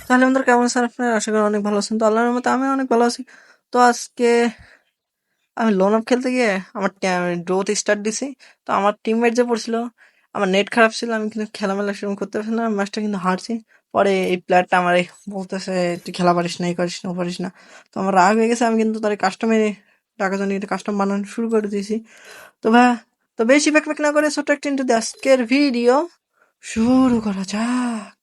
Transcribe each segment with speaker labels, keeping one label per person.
Speaker 1: তাহলে আমাদের কেমন আছেন আপনারা? আশা করি অনেক ভালো আছেন। তো আল্লাহর রহমতে আমি অনেক ভালো আছি। তো আজকে আমি লোন আপ খেলতে গিয়ে আমার ড্রোতে স্টার্ট দিছি। তো আমার টিমমেট যে পড়ছিল, আমার নেট খারাপ ছিল, আমি কিন্তু খেলামেলা সেরকম করতে পারছি না, ম্যাচটা কিন্তু হারছি। পরে এই প্লেয়ারটা আমার বলতেছে তুই খেলা পারিস না, এই করিস না, ও পারিস না। তো আমার রাগ হয়ে গেছে, আমি কিন্তু তার কাস্টমে টাকা জানিয়ে কাস্টম বানানো শুরু করে দিয়েছি। তো ভাই, তো বেশি ব্যাক না করে ছোট্ট একটা ইন্টু আজকের ভিডিও শুরু করা যাক।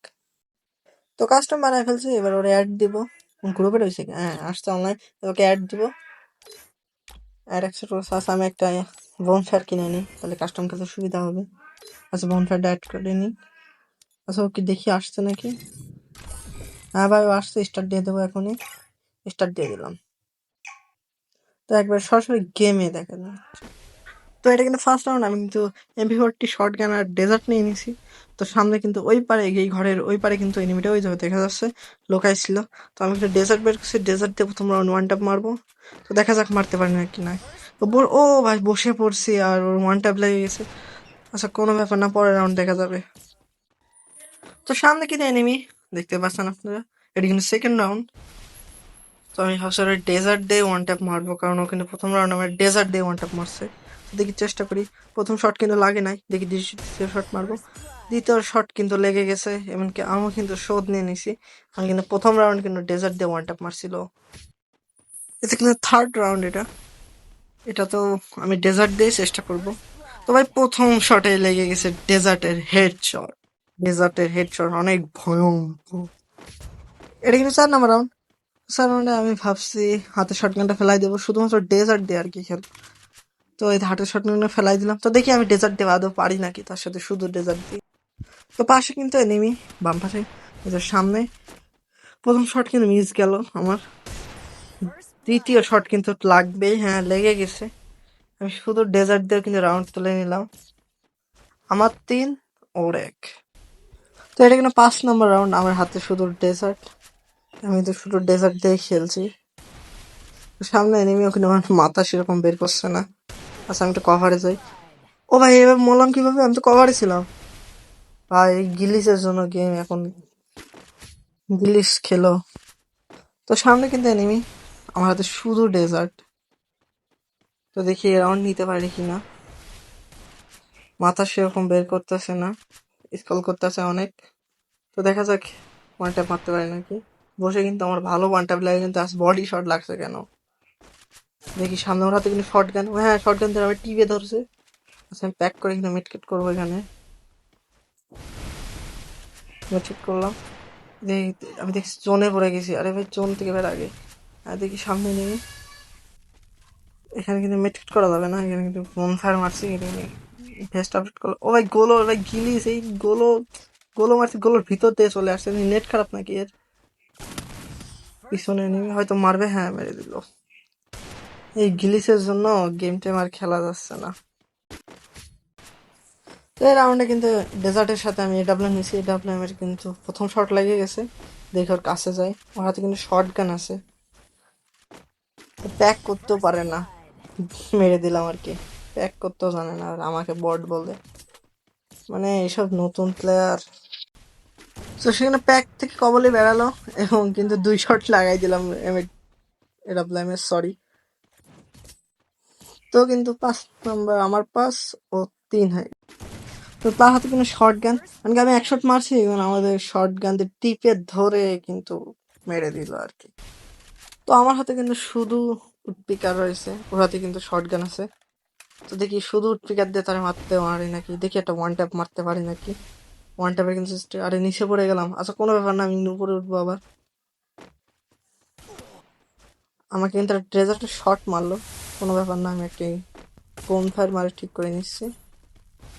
Speaker 1: তো কাস্টম বানায় ফেলছি, এবার ওরা অ্যাড দিব। গ্রুপে রয়েছে, হ্যাঁ আসছে অনলাইন। ওকে অ্যাড দিব, অ্যাড অ্যাকসেপ্ট করে সাথে আমি একটা বনফায়ার কিনে নিই, তাহলে কাস্টম খেলতে সুবিধা হবে। আচ্ছা বনফায়ারটা অ্যাড করে নিই। আচ্ছা ওকে দেখি আসছে নাকি। হ্যাঁ ভাই ও আসছে, স্টার্ট দিয়ে দেবো এখনই। স্টার্ট দিয়ে দিলাম। তো একবার সরাসরি গেমে দেখা যায়। তো এটা কিন্তু ফার্স্ট রাউন্ড, আমি কিন্তু MP40 শর্ট গান আর ডেজার্ট নিয়ে নিছি। তো সামনে কিন্তু ওই পারে, এই ঘরের ওই পারে কিন্তু এনিমিটা ওই যাবে দেখা যাচ্ছে, লোকাই ছিল। তো আমি একটা ডেজার্ট বের করছি, ডেজার্ট দিয়ে প্রথম রাউন্ড ওয়ান ট্যাপ মারবো। তো দেখা যাক মারতে পারি না কি না। তো ও ভাই বসে পড়ছি আর ওর ওয়ান ট্যাপ লেগে গেছে। আচ্ছা কোনো ব্যাপার না, পরের রাউন্ড দেখা যাবে। তো সামনে কিন্তু এনিমি দেখতে পাচ্ছেন আপনারা, এটা কিন্তু সেকেন্ড রাউন্ড। তো আমি ভাবছি ডেজার্ট দিয়ে ওয়ান ট্যাপ মারবো, কারণ ও কিন্তু প্রথম রাউন্ড আমার ডেজার্ট দিয়ে ওয়ান ট্যাপ মারছে। তো দেখি চেষ্টা করি, প্রথম শট কিন্তু লাগে নাই, দেখি দ্বিতীয় শট মারবো। দ্বিতীয় শট কিন্তু লেগে গেছে, এমনকি আমিও কিন্তু শোধ নিয়ে নিছি। আমি কিন্তু প্রথম রাউন্ড কিন্তু ডেজার্ট দিয়ে ওয়ান ট্যাপ মারছিল। এটা কিন্তু থার্ড রাউন্ড, এটা এটা তো আমি ডেজার্ট দিয়ে চেষ্টা করব। তো ভাই প্রথম শটে লেগে গেছে ডেজার্টের হেড শট। ডেজার্টের হেড শট অনেক ভয়ঙ্কর। এটা কিন্তু 4 নম্বর রাউন্ড। 4 রাউন্ডে আমি ভাবছি হাতে শটগানটা ফেলাই দেবো, শুধুমাত্র ডেজার্ট দিয়ে আর কি খেলবো। তো এই হাতের শটগানটা ফেলাই দিলাম। তো দেখি আমি ডেজার্ট দিয়ে আদৌ পারি নাকি, তার সাথে শুধু ডেজার্ট দিই। তো পাশে কিন্তু এনিমি, বাম পাশে এদের সামনে। প্রথম শট কিন্তু মিস গেল আমার, দ্বিতীয় শট কিন্তু লাগবেই, হ্যাঁ লেগে গেছে। আমি শুধু ডেজার্ট দিয়ে কিন্তু রাউন্ড তুলে নিলাম। আমার 3, ওর 1। তো এটা কিন্তু 5 নম্বর রাউন্ড, আমার হাতে শুধু ডেজার্ট। আমি তো শুধু ডেজার্ট দিয়ে খেলছি। সামনে এনিমি, ওখানে আমার মাথা সেরকম বের করছে না। আচ্ছা আমি একটু কভারে যাই। ও ভাই এবার মরলাম কিভাবে, আমি তো কভারে ছিলাম। ভাই গিলিসের জন্য গেম এখন গিলিস খেলো। তো সামনে কিন্তু এনিমি, আমার হাতে শুধু ডেজার্ট। তো দেখি রাউন্ড নিতে পারি কিনা। মাথা সেরকম বের করতেছে না, স্কল করতেছে অনেক। তো দেখা যাক ওয়ান ট্যাপ মারতে পারি নাকি। বসে কিন্তু আমার ভালো ওয়ান ট্যাপ লাগে, কিন্তু আজ বডি শট লাগছে কেন দেখি। সামনে ওর হাতে কিন্তু শর্ট গান, হ্যাঁ শর্ট গান ধরে আমার টিভি ধরছে। আচ্ছা আমি প্যাক করে কিন্তু মিটকেট করবো এখানে। মিটকেট করলাম। আমি দেখছি জোনে পড়ে গেছি, আরে ভাই জোন থেকে বের আগে। আর দেখি সামনে নেই, এখানে কিন্তু মিটকেট করা যাবে না, এখানে কিন্তু বন ফায়ার মারছি। ভেস্ট আপডেট করলো, ও ভাই গোলো, ভাই গিলিস এই গোলো, গোলো মারছি, গোলোর ভিতর দিয়ে চলে আসছে। নেট খারাপ নাকি এর? পিছনে নেমে হয়তো মারবে, হ্যাঁ মেরে দিল। এই গিলিসের জন্য গেম টেম আর খেলা যাচ্ছে না। তো এই রাউন্ডে কিন্তু ডেজার্টের সাথে আমি এডাব্লিউ নিয়েছি, এডাব্লিউ এর কিন্তু প্রথম শট লেগে গেছে। দেখি ওর কাছে যাই, ওর হাতে কিন্তু শর্ট গান আছে, প্যাক করতেও পারে না, মেরে দিলাম আর কি। প্যাক করতেও জানে না আর আমাকে বট বলে, মানে এইসব নতুন প্লেয়ার। তো সেখানে প্যাক থেকে কবলে বেড়ালো, এবং কিন্তু 2 শট লাগাই দিলাম এডাব্লিউ এর, সরি। তো কিন্তু 5 নম্বর আমার পাস, ও 3 হয়। তো তার হাতে কিন্তু শর্ট গান, মানে আমি 1 শট মারছি, এবং আমাদের শর্ট গান দিয়ে টিপে ধরে কিন্তু মেরে দিল আর কি। তো আমার হাতে কিন্তু শুধু উডপিকার রয়েছে, ওর হাতে কিন্তু শর্ট গান আছে। তো দেখি শুধু উডপিকার দিয়ে তারা মারতে পারি নাকি, দেখি একটা ওয়ান ট্যাপ মারতে পারি নাকি। ওয়ান ট্যাপে কিন্তু আরে নিচে পড়ে গেলাম। আচ্ছা কোনো ব্যাপার না, আমি উপরে উঠবো আবার। আমাকে কিন্তু ড্রেজারটা শর্ট মারলো, কোনো ব্যাপার না, আমি একটা বোন ফায়ার মারে ঠিক করে নিচ্ছি।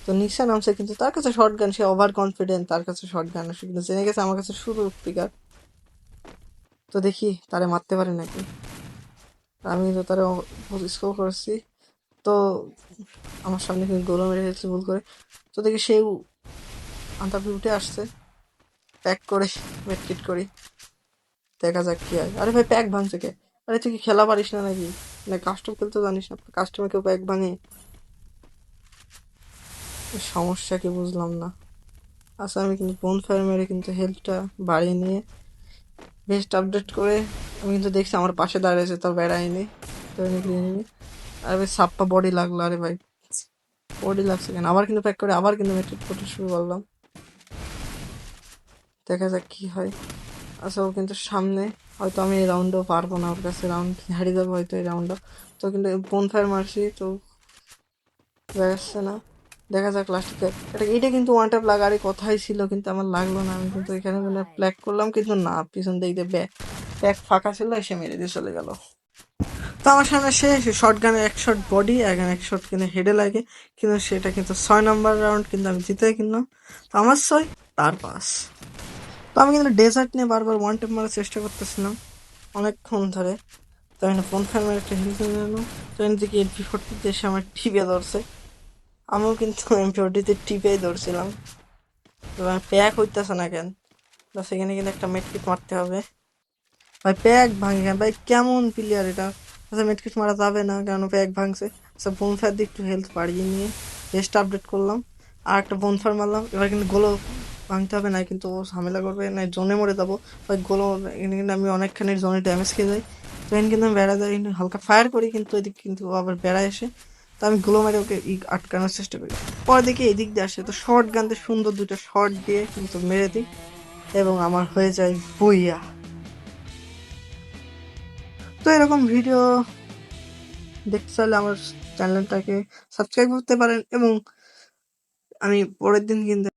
Speaker 1: তো নিচে নামছে, কিন্তু তার কাছে শর্ট গান, সে ওভার কনফিডেন্ট, তার কাছে শর্ট গান আছে, কিন্তু জেনে গেছে আমার কাছে শুধু স্পিকার। তো দেখি তারে মারতে পারে নাকি। আমি তো তারে স্কোর করছি। তো আমার সামনে কিন্তু গোলও মেরে ফেলছি ভুল করে। তো দেখি সেও আন্তাপি উঠে আসছে, প্যাক করে মেডকিট করি, দেখা যাক কি হয়। আরে ভাই প্যাক ভাঙছে কে? আরে তুই কি খেলা পারিস না নাকি, না কাস্টম খেলতে জানিস না? কাস্টমে কেউ প্যাক ভাঙে? সমস্যা কি বুঝলাম না। আচ্ছা আমি কিন্তু বোন ফায়ার মেরে কিন্তু হেলথটা বাড়িয়ে নিয়ে বেস্ট আপডেট করে আমি কিন্তু দেখছি আমার পাশে দাঁড়িয়েছে, তো বেড়াইনি, তো এনিমি। আর ভাই সাপ্পা বডি লাগলো, আরে ভাই বডি লাগছে কেন? আবার কিন্তু প্যাক করে আবার কিন্তু মেট্রিক করতে শুরু করলাম। দেখা যাক কি হয়। আচ্ছা, ও কিন্তু সামনে, হয়তো আমি এই রাউন্ডও পারবো না, ওর কাছে রাউন্ড হারিয়ে যাবো হয়তো এই রাউন্ডও। তো কিন্তু বোন ফায়ার মারছি, তো বেড়াচ্ছে না। দেখা যাক লাস্টে এটা কিন্তু ওয়ান ট্যাপ লাগারই কথাই ছিল, কিন্তু আমার লাগলো না। আমি কিন্তু এখানে মানে প্ল্যাক করলাম, কিন্তু না, পিছন দিক দিয়ে ব্যাক ফাঁকা ছিল, এসে মেরে দিয়ে চলে গেল। তো আমার সামনে সে শর্ট গানের এক শট বডি, এখন এক শট কিন্তু হেডে লাগে, কিন্তু সেটা কিন্তু 6 নম্বর রাউন্ড কিন্তু আমি জিতে কিনলাম। তো আমার 6, তার 5। তো আমি কিন্তু ডেজার্ট নিয়ে বারবার ওয়ান ট্যাপ মারার চেষ্টা করতেছিলাম অনেকক্ষণ ধরে। তো আমি ফোন ফ্যান মেরে একটা হিল কিনে নিলাম। তো এদিকে MP40 এসে আমার টিপে ধরছে, আমিও কিন্তু MP40 টিপেই ধরছিলাম। তো প্যাক হইতেছে না কেন? তো সেখানে কিন্তু একটা মেডকিট মারতে হবে। ভাই প্যাক ভাঙে কেন? ভাই কেমন প্লেয়ার এটা? আচ্ছা, মেডকিট মারা যাবে না, কারণ প্যাক ভাঙছে। আচ্ছা, বোনফায়ার দিয়ে একটু হেলথ বাড়িয়ে নিয়ে বেস্ট আপডেট করলাম, আর একটা বোনফায়ার মারলাম। এবার কিন্তু গোলো ভাঙতে হবে, না কিন্তু ও ঝামেলা করবে, না জোনে মরে যাবো। ভাই গোলো, এখানে কিন্তু আমি অনেকখানি জোনে ড্যামেজ খেয়ে যাই। তো এখানে কিন্তু আমি বেড়া যাই, কিন্তু হালকা ফায়ার করি, কিন্তু এদিক কিন্তু ও আবার বেড়া এসে, তো আমি গ্লো মেরে ওকে আটকানোর চেষ্টা করি। পরে দেখি এদিক দিয়ে আসে, তো শর্ট গান দিয়ে সুন্দর দুটো শর্ট দিয়ে কিন্তু মেরে দিই, এবং আমার হয়ে যায় বুইয়া। তো এরকম ভিডিও দেখতে চাইলে আমার চ্যানেলটাকে সাবস্ক্রাইব করতে পারেন, এবং আমি পরের দিন কিন্তু